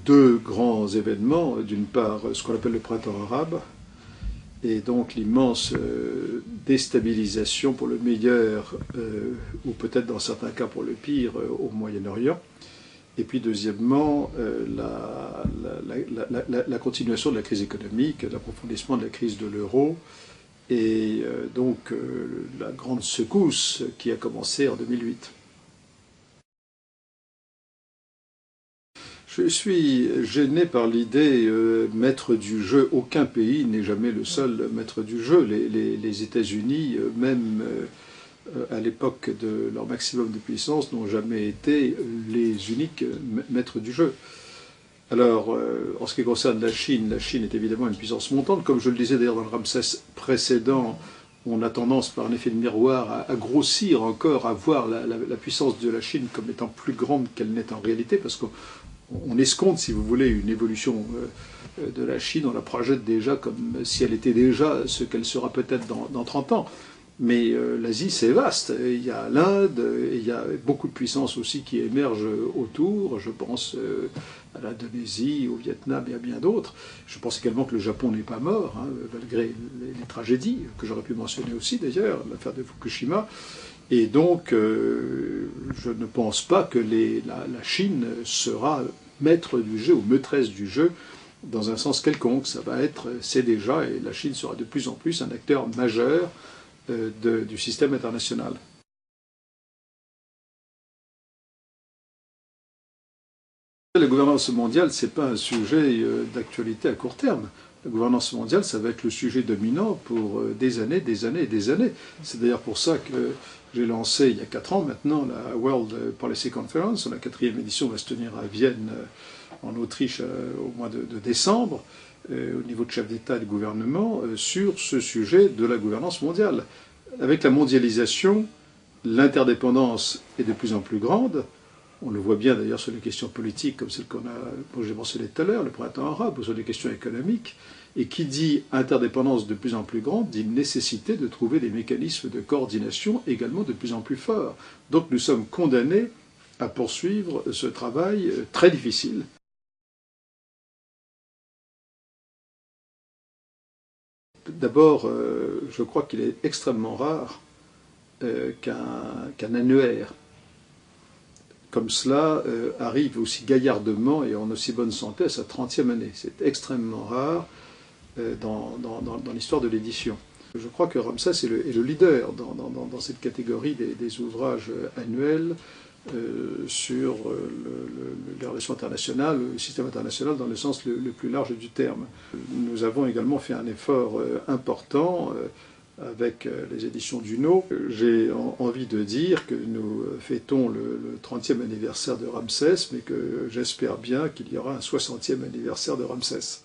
deux grands événements. D'une part, ce qu'on appelle le printemps arabe, et donc l'immense déstabilisation pour le meilleur, ou peut-être dans certains cas pour le pire, au Moyen-Orient. Et puis deuxièmement, la continuation de la crise économique, l'approfondissement de la crise de l'euro, et donc la grande secousse qui a commencé en 2008. Je suis gêné par l'idée maître du jeu. Aucun pays n'est jamais le seul maître du jeu. Les États-Unis, même à l'époque de leur maximum de puissance, n'ont jamais été les uniques maîtres du jeu. Alors, en ce qui concerne la Chine est évidemment une puissance montante. Comme je le disais d'ailleurs dans le Ramsès précédent, on a tendance, par un effet de miroir, à grossir encore, à voir la puissance de la Chine comme étant plus grande qu'elle n'est en réalité, parce qu'on escompte, si vous voulez, une évolution de la Chine, on la projette déjà comme si elle était déjà ce qu'elle sera peut-être dans 30 ans. Mais l'Asie, c'est vaste. Il y a l'Inde, il y a beaucoup de puissances aussi qui émergent autour. Je pense à l'Indonésie, au Vietnam et à bien d'autres. Je pense également que le Japon n'est pas mort, hein, malgré les tragédies que j'aurais pu mentionner aussi d'ailleurs, l'affaire de Fukushima. Et donc, je ne pense pas que la Chine sera maître du jeu ou maîtresse du jeu dans un sens quelconque. C'est déjà, et la Chine sera de plus en plus un acteur majeur du système international. La gouvernance mondiale, ce n'est pas un sujet d'actualité à court terme. La gouvernance mondiale, ça va être le sujet dominant pour des années, des années et des années. C'est d'ailleurs pour ça que j'ai lancé, il y a 4 ans maintenant, la World Policy Conference. La 4e édition va se tenir à Vienne, en Autriche, au mois de décembre, au niveau de chef d'État et de gouvernement, sur ce sujet de la gouvernance mondiale. Avec la mondialisation, l'interdépendance est de plus en plus grande. On le voit bien d'ailleurs sur les questions politiques, comme celles que j'ai mentionnées tout à l'heure, le printemps arabe, ou sur les questions économiques. Et qui dit interdépendance de plus en plus grande, dit nécessité de trouver des mécanismes de coordination également de plus en plus forts. Donc nous sommes condamnés à poursuivre ce travail très difficile. D'abord, je crois qu'il est extrêmement rare qu'un annuaire comme cela arrive aussi gaillardement et en aussi bonne santé à sa 30e année. C'est extrêmement rare dans l'histoire de l'édition. Je crois que Ramsès est le leader dans cette catégorie des ouvrages annuels sur les relations internationales, le système international dans le sens le plus large du terme. Nous avons également fait un effort important avec les éditions Duno. J'ai envie de dire que nous fêtons le 30e anniversaire de Ramsès, mais que j'espère bien qu'il y aura un 60e anniversaire de Ramsès.